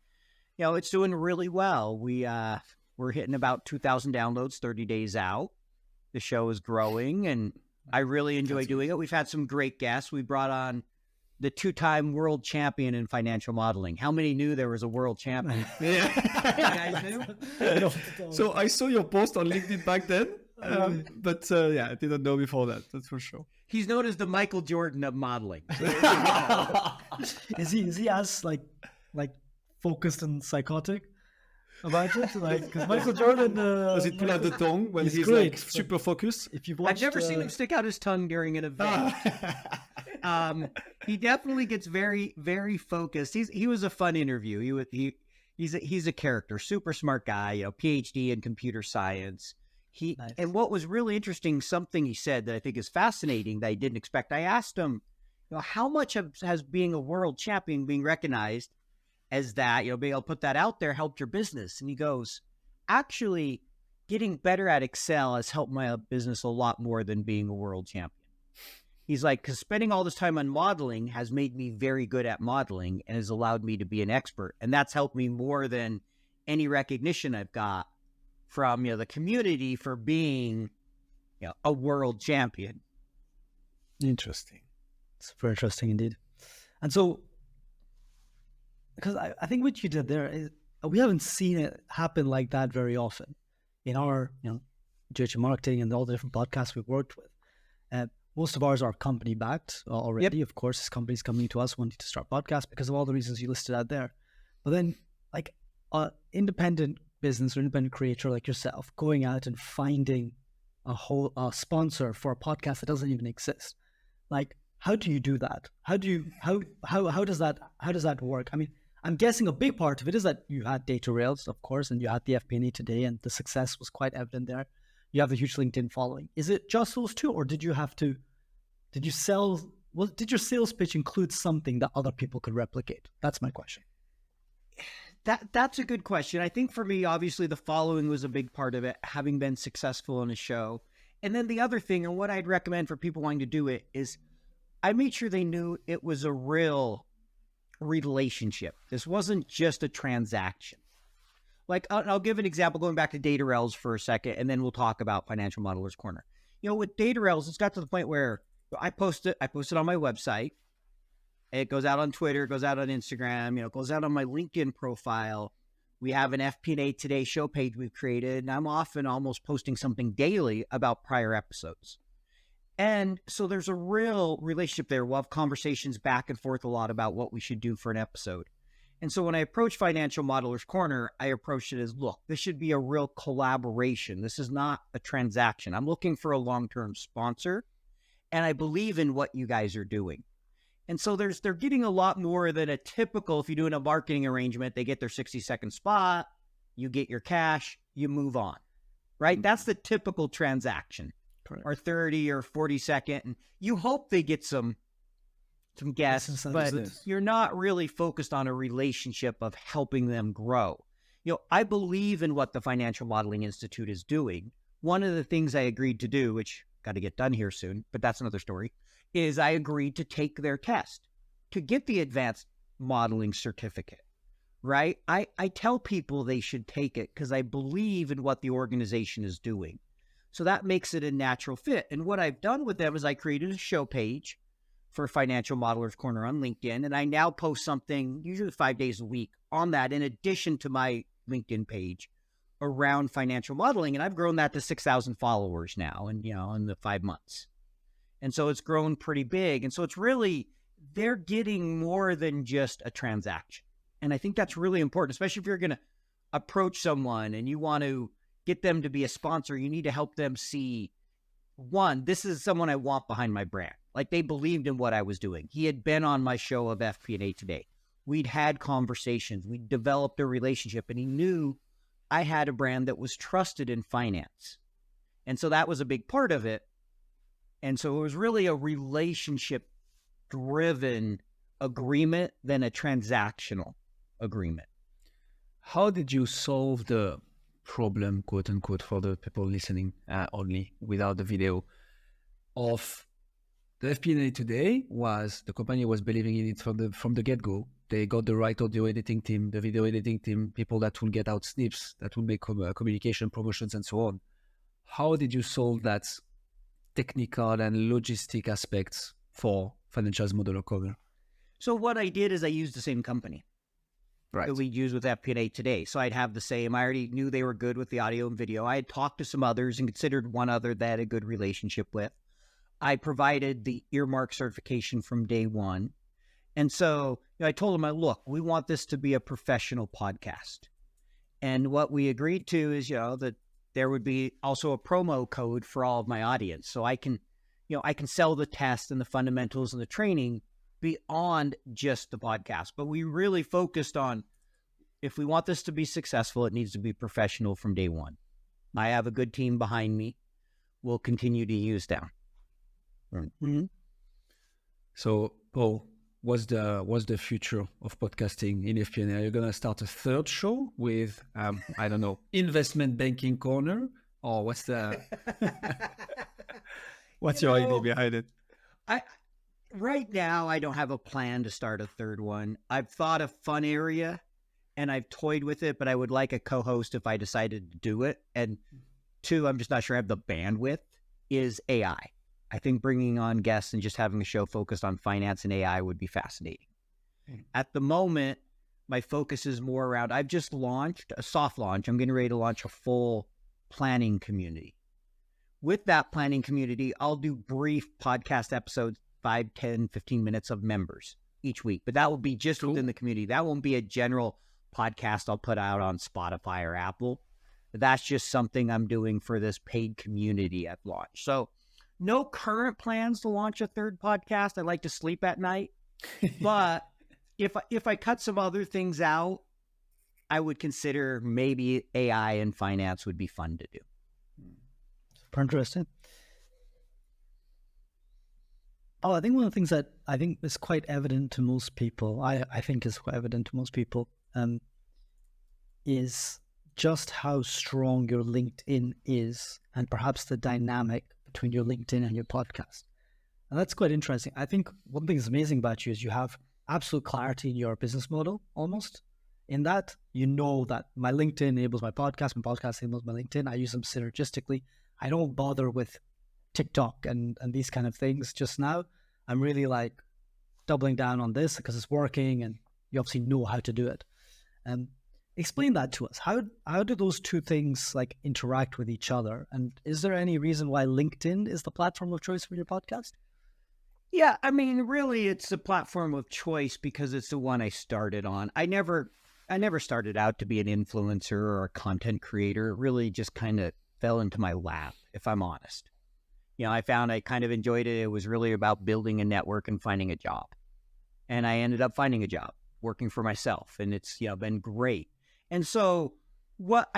it's doing really well. We're hitting about 2,000 downloads 30 days out. The show is growing, and I really enjoy doing it. We've had some great guests. We brought on the 2-time world champion in financial modeling. How many knew there was a world champion? Yeah. You guys knew? So I saw your post on LinkedIn back then. But I didn't know before that. That's for sure. He's known as the Michael Jordan of modeling. Is he as like focused and psychotic about it? Like, because Michael Jordan does it pull out the tongue when he's great, like super focused? If you've watched, I've never seen him stick out his tongue during an event. He definitely gets very, very focused. He was a fun interview. He's a character, super smart guy, PhD in computer science. Nice. And what was really interesting, something he said that I think is fascinating that I didn't expect. I asked him, how much has being a world champion, being recognized as that, being able to put that out there helped your business? And he goes, actually, getting better at Excel has helped my business a lot more than being a world champion. He's like, because spending all this time on modeling has made me very good at modeling and has allowed me to be an expert. And that's helped me more than any recognition I've got from, the community for being, a world champion. Interesting. It's very interesting indeed. And so, because I think what you did there is, we haven't seen it happen like that very often in our, digital marketing and all the different podcasts we've worked with. Most of ours are company backed already. Yep. Of course, companies coming to us wanting to start podcasts because of all the reasons you listed out there. But then, like, independent business or independent creator like yourself going out and finding a sponsor for a podcast that doesn't even exist. Like, how do you do that? How does that work? I mean, I'm guessing a big part of it is that you had Data Rails, of course, and you had the FP&A today, and the success was quite evident there. You have a huge LinkedIn following. Is it just those two, or did your sales pitch include something that other people could replicate? That's my question. That's a good question. I think for me, obviously, the following was a big part of it, having been successful in a show. And then the other thing, and what I'd recommend for people wanting to do it, is I made sure they knew it was a real relationship. This wasn't just a transaction. Like, I'll give an example going back to Data Rails for a second, and then we'll talk about Financial Modeler's Corner. With Data Rails, it's got to the point where I post it on my website. It goes out on Twitter, it goes out on Instagram, it goes out on my LinkedIn profile. We have an FP&A Today show page we've created, and I'm often almost posting something daily about prior episodes. And so there's a real relationship there. We'll have conversations back and forth a lot about what we should do for an episode. And so when I approach Financial Modeler's Corner, I approach it as, look, this should be a real collaboration. This is not a transaction. I'm looking for a long-term sponsor, and I believe in what you guys are doing. And so they're getting a lot more than a typical, if you're doing a marketing arrangement, they get their 60-second spot, you get your cash, you move on, right? That's the typical transaction. Correct. Or 30 or 40 second, and you hope they get some guests, but you're not really focused on a relationship of helping them grow. I believe in what the Financial Modeling Institute is doing. One of the things I agreed to do, which got to get done here soon, but that's another story, is I agreed to take their test to get the advanced modeling certificate, right? I tell people they should take it because I believe in what the organization is doing. So that makes it a natural fit. And what I've done with them is I created a show page for Financial Modeler's Corner on LinkedIn, and I now post something usually 5 days a week on that in addition to my LinkedIn page around financial modeling. And I've grown that to 6,000 followers now in the 5 months. And so it's grown pretty big. And so it's really, they're getting more than just a transaction. And I think that's really important, especially if you're going to approach someone and you want to get them to be a sponsor. You need to help them see, one, this is someone I want behind my brand. Like, they believed in what I was doing. He had been on my show of FP&A Today. We'd had conversations. We developed a relationship, and he knew I had a brand that was trusted in finance. And so that was a big part of it. And so it was really a relationship-driven agreement than a transactional agreement. How did you solve the problem, quote unquote, for the people listening only without the video of the FP&A Today? Was the company was believing in it from the get-go. They got the right audio editing team, the video editing team, people that will get out snips, that will make communication, promotions, and so on. How did you solve that technical and logistic aspects for Financials Modeler Corner? So what I did is I used the same company that we use with FP&A Today. So I'd have the same. I already knew they were good with the audio and video. I had talked to some others and considered one other that I had a good relationship with. I provided the earmark certification from day one. And so I told them, look, we want this to be a professional podcast. And what we agreed to is, that there would be also a promo code for all of my audience. So I can I can sell the test and the fundamentals and the training beyond just the podcast. But we really focused on, if we want this to be successful, it needs to be professional from day one. I have a good team behind me. We'll continue to use them. Mm-hmm. So, Paul, what's the future of podcasting in FP&A? Are you going to start a third show with, I don't know, investment banking corner? Or what's your idea behind it? Right now, I don't have a plan to start a third one. I've thought a fun area and I've toyed with it, but I would like a co-host if I decided to do it. And two, I'm just not sure I have the bandwidth, is AI. I think bringing on guests and just having a show focused on finance and AI would be fascinating. At the moment, my focus is more around, I've just launched a soft launch. I'm getting ready to launch a full planning community. With that planning community, I'll do brief podcast episodes, 5, 10, 15 minutes of members each week. But that will be just within the community. That won't be a general podcast I'll put out on Spotify or Apple. That's just something I'm doing for this paid community at launch. So no current plans to launch a third podcast. I like to sleep at night. But if I cut some other things out, I would consider maybe AI and finance would be fun to do. Super interesting. Oh, I think one of the things that I think is quite evident to most people, I think is quite evident to most people, is just how strong your LinkedIn is, and perhaps the dynamic between your LinkedIn and your podcast. And that's quite interesting. I think one thing that's amazing about you is you have absolute clarity in your business model, almost. In that, you know that my LinkedIn enables my podcast enables my LinkedIn. I use them synergistically. I don't bother with TikTok and these kind of things just now. I'm really like doubling down on this because it's working and you obviously know how to do it. Explain that to us. How do those two things like interact with each other? And is there any reason why LinkedIn is the platform of choice for your podcast? Yeah, I mean, really, it's the platform of choice because it's the one I started on. I never started out to be an influencer or a content creator. It really just kind of fell into my lap, if I'm honest. I found I kind of enjoyed it. It was really about building a network and finding a job. And I ended up finding a job working for myself, and it's been great. And so what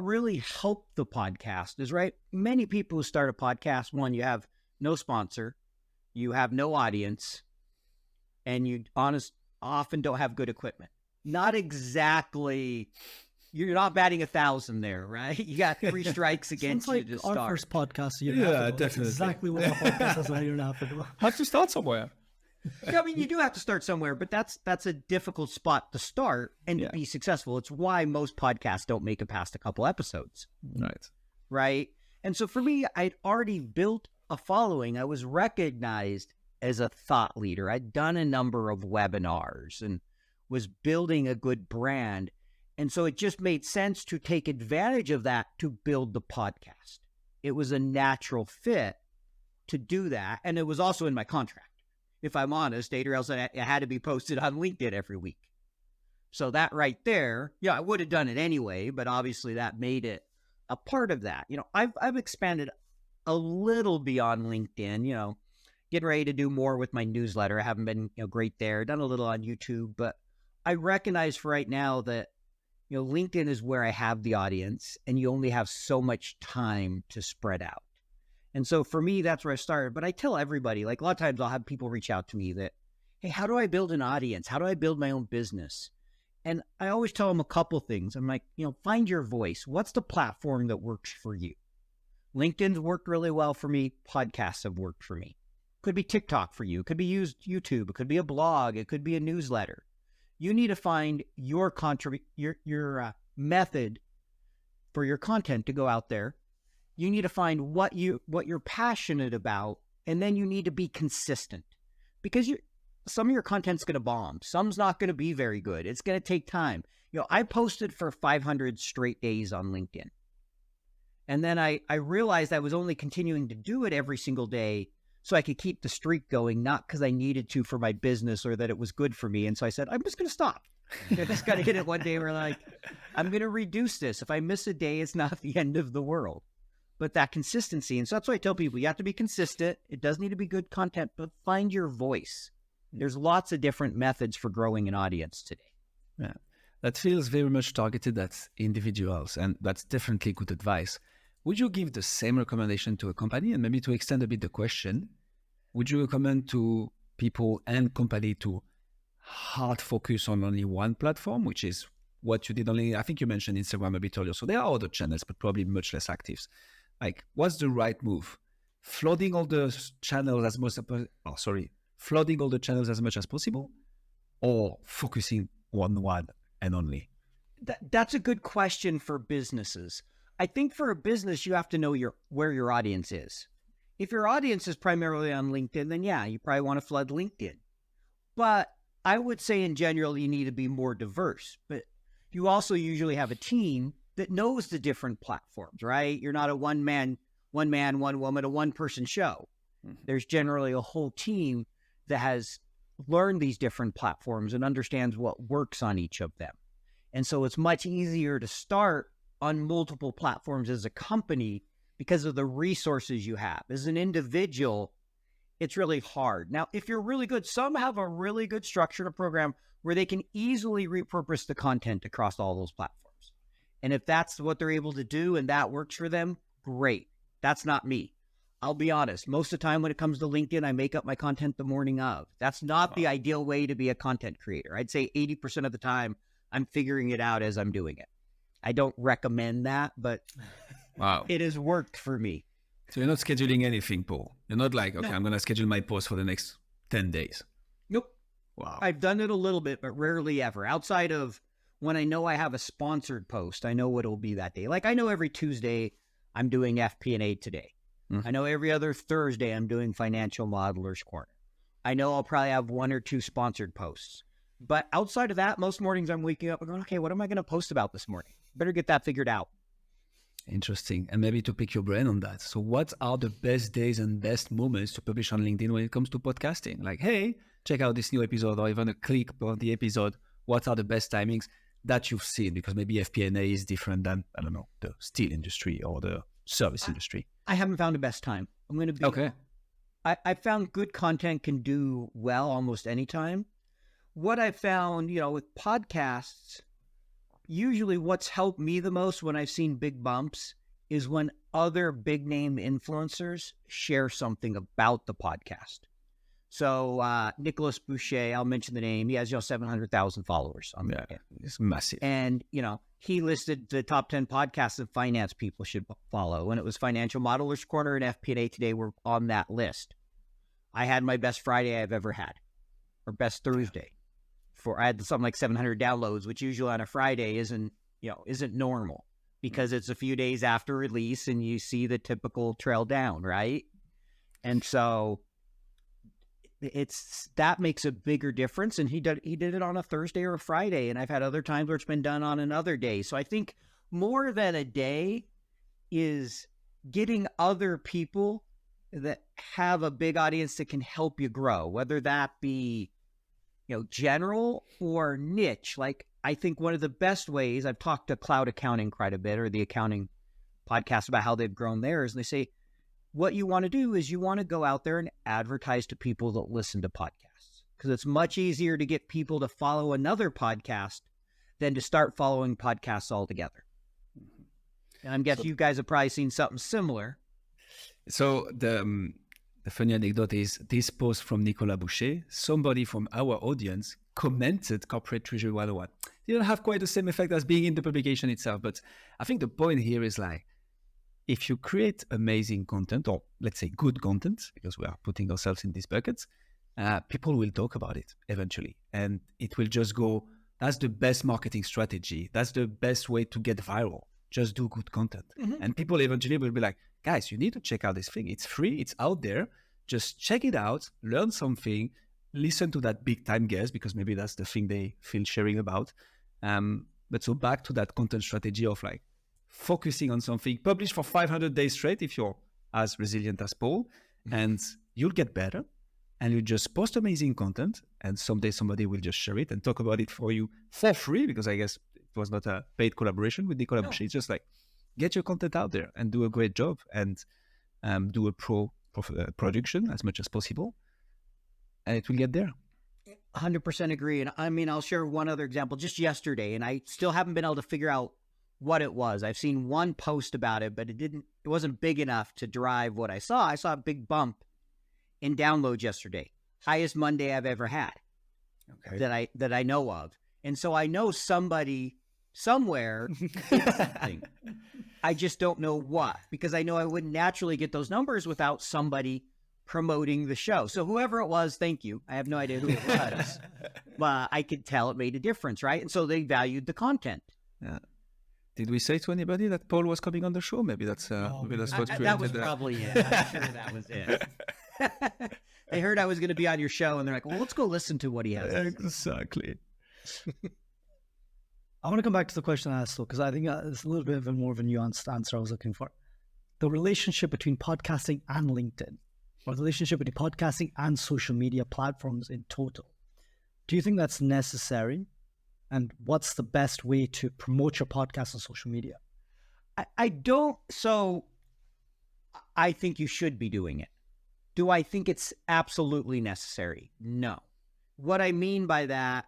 really helped the podcast is, right, many people who start a podcast, one, you have no sponsor, you have no audience, and you often don't have good equipment. Not exactly, you're not batting 1,000 there, right? You got 3 strikes against you to start. Our first podcast, definitely. That's exactly what our podcast is a year and a half ago. Have to start somewhere. I mean, you do have to start somewhere, but that's a difficult spot to start and to be successful. It's why most podcasts don't make it past a couple episodes. Right? And so for me, I'd already built a following. I was recognized as a thought leader. I'd done a number of webinars and was building a good brand. And so it just made sense to take advantage of that to build the podcast. It was a natural fit to do that. And it was also in my contract. If I'm honest, or else it had to be posted on LinkedIn every week. So that right there, I would have done it anyway, but obviously that made it a part of that. I've expanded a little beyond LinkedIn, getting ready to do more with my newsletter. I haven't been great there, done a little on YouTube, but I recognize for right now that LinkedIn is where I have the audience, and you only have so much time to spread out. And so for me, that's where I started. But I tell everybody, like a lot of times I'll have people reach out to me that, hey, how do I build an audience? How do I build my own business? And I always tell them a couple things. I'm like, find your voice. What's the platform that works for you? LinkedIn's worked really well for me. Podcasts have worked for me. Could be TikTok for you. It could be YouTube. It could be a blog. It could be a newsletter. You need to find your method for your content to go out there. You need to find what you're passionate about, and then you need to be consistent, because some of your content's going to bomb. Some's not going to be very good. It's going to take time. I posted for 500 straight days on LinkedIn. And then I realized I was only continuing to do it every single day so I could keep the streak going, not because I needed to for my business or that it was good for me. And so I said, I'm just going to stop. I just got to hit it one day where I'm going to reduce this. If I miss a day, it's not the end of the world. but that consistency. And so that's why I tell people you have to be consistent. It does need to be good content, but find your voice. There's lots of different methods for growing an audience today. Yeah, that feels very much targeted at individuals, and that's definitely good advice. Would you give the same recommendation to a company? And maybe to extend a bit the question, would you recommend to people and company to hard focus on only one platform, which is what you did only, I think you mentioned Instagram a bit earlier. So there are other channels, but probably much less active. Like, what's the right move? Flooding all the channels flooding all the channels as much as possible, or focusing on one and only? That's a good question for businesses. I think for a business, you have to know where your audience is. If your audience is primarily on LinkedIn, then yeah, you probably want to flood LinkedIn. But I would say in general, you need to be more diverse. But you also usually have a team that knows the different platforms, right? You're not a one man, one woman, a one-person show. Mm-hmm. There's generally a whole team that has learned these different platforms and understands what works on each of them. And so it's much easier to start on multiple platforms as a company because of the resources you have. As an individual, it's really hard. Now, if you're really good, some have a really good structure to program where they can easily repurpose the content across all those platforms. And if that's what they're able to do and that works for them, great. That's not me. I'll be honest. Most of the time when it comes to LinkedIn, I make up my content the morning of. That's not the ideal way to be a content creator. I'd say 80% of the time, I'm figuring it out as I'm doing it. I don't recommend that, but it has worked for me. So you're not scheduling anything, Paul. You're not like, okay, no. I'm going to schedule my post for the next 10 days. Nope. Wow. I've done it a little bit, but rarely ever. Outside of when I know I have a sponsored post, I know what it'll be that day. Like I know every Tuesday I'm doing FP&A today. Mm-hmm. I know every other Thursday I'm doing Financial Modeler's Corner. I know I'll probably have one or two sponsored posts. But outside of that, most mornings I'm waking up and going, okay, what am I going to post about this morning? Better get that figured out. Interesting. And maybe to pick your brain on that. So what are the best days and best moments to publish on LinkedIn when it comes to podcasting? Like, hey, check out this new episode, or even a click on the episode. What are the best timings that you've seen? Because maybe FP&A is different than, I don't know, the steel industry or the service industry. I haven't found a best time. I'm going to be... Okay. I found good content can do well almost any time. What I found, with podcasts, usually what's helped me the most when I've seen big bumps is when other big name influencers share something about the podcast. So Nicholas Boucher, I'll mention the name. He has 700,000 followers on LinkedIn. It's massive. And, he listed the top 10 podcasts that finance people should follow. And it was Financial Modeler's Corner and FP&A Today were on that list. I had my best Friday I've ever had, or best Thursday. I had something like 700 downloads, which usually on a Friday isn't normal because it's a few days after release and you see the typical trail down, right? And so that makes a bigger difference. And he did it on a Thursday or a Friday. And I've had other times where it's been done on another day. So I think more than a day is getting other people that have a big audience that can help you grow, whether that be general or niche. Like I think one of the best ways, I've talked to Cloud Accounting quite a bit, or the accounting podcast, about how they've grown theirs. And they say, what you want to do is you want to go out there and advertise to people that listen to podcasts, because it's much easier to get people to follow another podcast than to start following podcasts altogether. And I'm guessing you guys have probably seen something similar. So the funny anecdote is this post from Nicolas Boucher, somebody from our audience commented Corporate Treasury 101. It didn't have quite the same effect as being in the publication itself. But I think the point here is like, if you create amazing content, or let's say good content, because we are putting ourselves in these buckets, people will talk about it eventually. And it will just go, that's the best marketing strategy. That's the best way to get viral. Just do good content. Mm-hmm. And people eventually will be like, guys, you need to check out this thing. It's free. It's out there. Just check it out. Learn something. Listen to that big time guest, because maybe that's the thing they feel sharing about. But so back to that content strategy of like focusing on something, publish for 500 days straight if you're as resilient as Paul, and you'll get better. And you just post amazing content, and someday somebody will just share it and talk about it for you for free, because I guess it was not a paid collaboration with Nicolas Boucher. It's just like, get your content out there and do a great job and do a production as much as possible, and it will get there. 100% agree. And I mean, I'll share one other example just yesterday, and I still haven't been able to figure out what it was. I've seen one post about it, but it wasn't big enough to drive what I saw. I saw a big bump in downloads yesterday. Highest Monday I've ever had. Okay. That I know of. And so I know somebody somewhere did something. I just don't know what, because I know I wouldn't naturally get those numbers without somebody promoting the show. So whoever it was, thank you. I have no idea who it was. But I could tell it made a difference, right? And so they valued the content. Yeah. Did we say to anybody that Paul was coming on the show? Maybe that's what created that was probably it. I'm sure that was it. They heard I was going to be on your show, and they're like, well, let's go listen to what he has. Exactly. I want to come back to the question I asked, though, because I think it's a little bit more of a nuanced answer I was looking for. The relationship between podcasting and LinkedIn, or the relationship between podcasting and social media platforms in total. Do you think that's necessary? And what's the best way to promote your podcast on social media? I don't. So I think you should be doing it. Do I think it's absolutely necessary? No. What I mean by that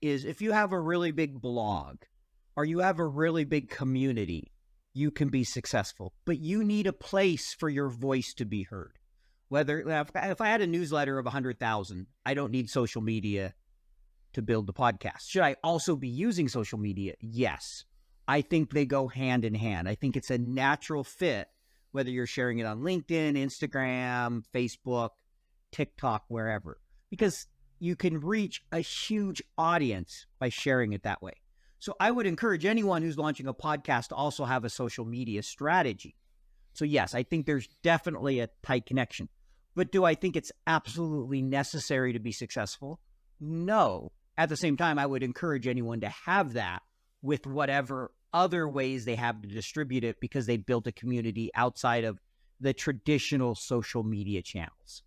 is if you have a really big blog or you have a really big community, you can be successful, but you need a place for your voice to be heard. Whether if I had a newsletter of 100,000, I don't need social media to build the podcast. Should I also be using social media? Yes. I think they go hand in hand. I think it's a natural fit, whether you're sharing it on LinkedIn, Instagram, Facebook, TikTok, wherever, because you can reach a huge audience by sharing it that way. So I would encourage anyone who's launching a podcast to also have a social media strategy. So yes, I think there's definitely a tight connection. But do I think it's absolutely necessary to be successful? No. At the same time, I would encourage anyone to have that with whatever other ways they have to distribute it, because they built a community outside of the traditional social media channels.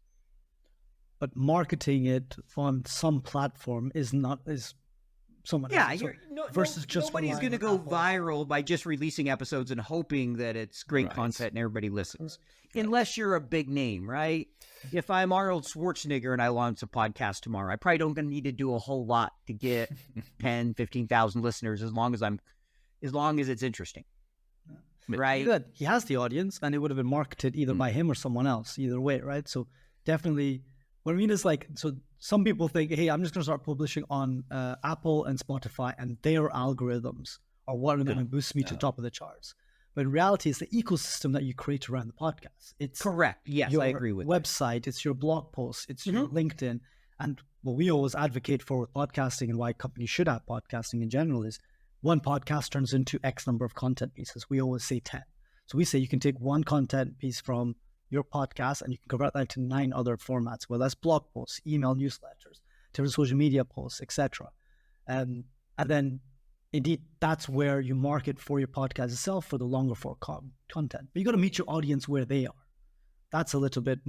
But marketing it on some platform is someone else. Versus just nobody's going to go viral by just releasing episodes and hoping that it's great content and everybody listens. Unless you're a big name, right? If I'm Arnold Schwarzenegger and I launch a podcast tomorrow, I probably don't need to do a whole lot to get 10, 15,000 listeners as long as it's interesting. Right? Good. He has the audience, and it would have been marketed either by him or someone else, either way, right? So definitely, what I mean is so some people think, hey, I'm just going to start publishing on Apple and Spotify, and their algorithms are what are going to boost me to the top of the charts. But in reality, it's the ecosystem that you create around the podcast. It's correct. Yes, I agree with website, that. It's your blog posts, it's your LinkedIn. And what we always advocate for with podcasting, and why companies should have podcasting in general, is one podcast turns into X number of content pieces. We always say 10. So we say you can take one content piece from your podcast and you can convert that into 9 other formats, whether that's blog posts, email newsletters, different social media posts, etc. And then indeed, that's where you market for your podcast itself for the longer form content. But you got to meet your audience where they are. That's a little bit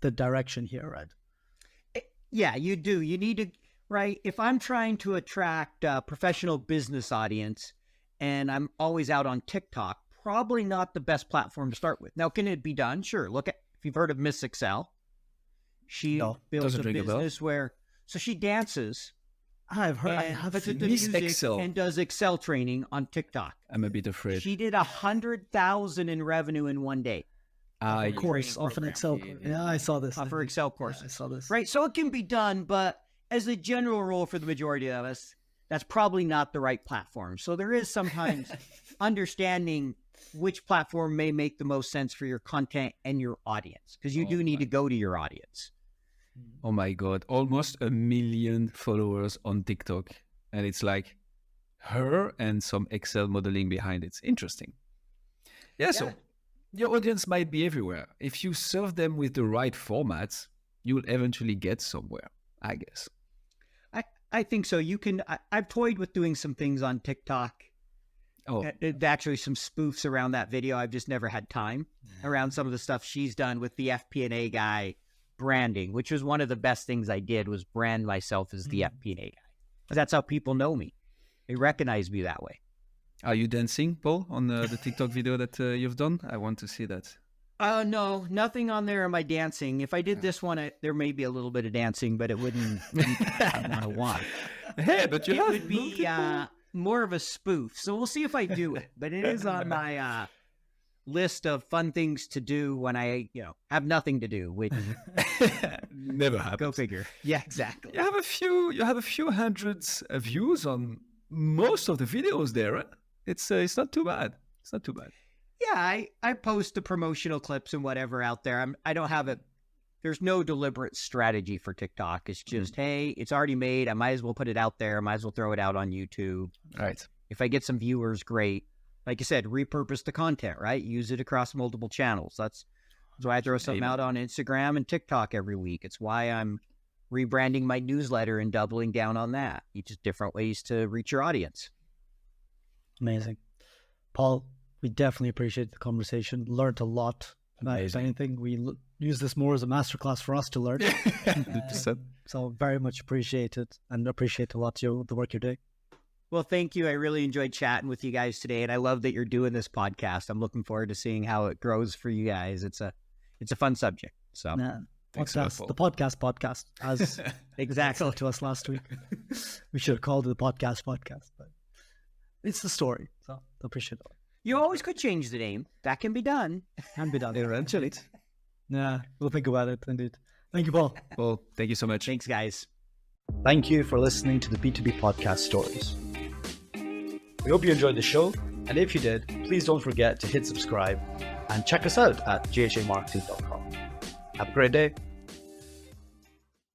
the direction here, right? Yeah, you do. You need to, right? If I'm trying to attract a professional business audience and I'm always out on TikTok, probably not the best platform to start with. Now, can it be done? Sure. Look at, if you've heard of Miss Excel, she built a business so she dances. I've heard. I have seen Miss Excel and does Excel training on TikTok. I'm a bit afraid. She did 100,000 in revenue in one day. Of course, off an Excel. Yeah, I saw this. Off her Excel course. Yeah, I saw this. Right. So it can be done, but as a general rule for the majority of us, that's probably not the right platform. So there is sometimes understanding which platform may make the most sense for your content and your audience, because you do need to go to your audience. Oh my God, almost 1 million followers on TikTok. And it's like her and some Excel modeling behind it. It's interesting. Yeah, so your audience might be everywhere. If you serve them with the right formats, you'll eventually get somewhere, I guess. I think so. You can, I've toyed with doing some things on TikTok. Actually some spoofs around that video. I've just never had time around some of the stuff she's done with the FP&A guy branding, which was one of the best things I did, was brand myself as the FP&A guy. That's how people know me. They recognize me that way. Are you dancing, Paul, on the TikTok video that you've done? I want to see that. No, nothing on there. Am I dancing? If I did this one, there may be a little bit of dancing, but it wouldn't be what I want. Hey, but you It have would be more of a spoof. So we'll see if I do it. But it is on my list of fun things to do when I, have nothing to do. Which never happens. Go figure. Yeah, exactly. You have a few hundreds of views on most of the videos there. Right? It's not too bad. It's not too bad. Yeah, I post the promotional clips and whatever out there. I don't have it. There's no deliberate strategy for TikTok. It's just, hey, it's already made. I might as well put it out there. I might as well throw it out on YouTube. Right. If I get some viewers, great. Like I said, repurpose the content, right? Use it across multiple channels. That's why I throw something out on Instagram and TikTok every week. It's why I'm rebranding my newsletter and doubling down on that. Just different ways to reach your audience. Amazing. Paul, we definitely appreciate the conversation. Learned a lot. If anything, we use this more as a masterclass for us to learn. 100%. So very much appreciate it and appreciate a lot the work you're doing. Well, thank you. I really enjoyed chatting with you guys today, and I love that you're doing this podcast. I'm looking forward to seeing how it grows for you guys. It's a fun subject. So the podcast, as exactly to us last week. We should have called it the podcast, but it's the story. So I appreciate it. You always could change the name. That can be done. Can be done eventually. Yeah, we'll think about it indeed. Thank you, Paul. Well, thank you so much. Thanks, guys. Thank you for listening to the B2B Podcast Stories. We hope you enjoyed the show, and if you did, please don't forget to hit subscribe and check us out at jhamarketing.com. Have a great day.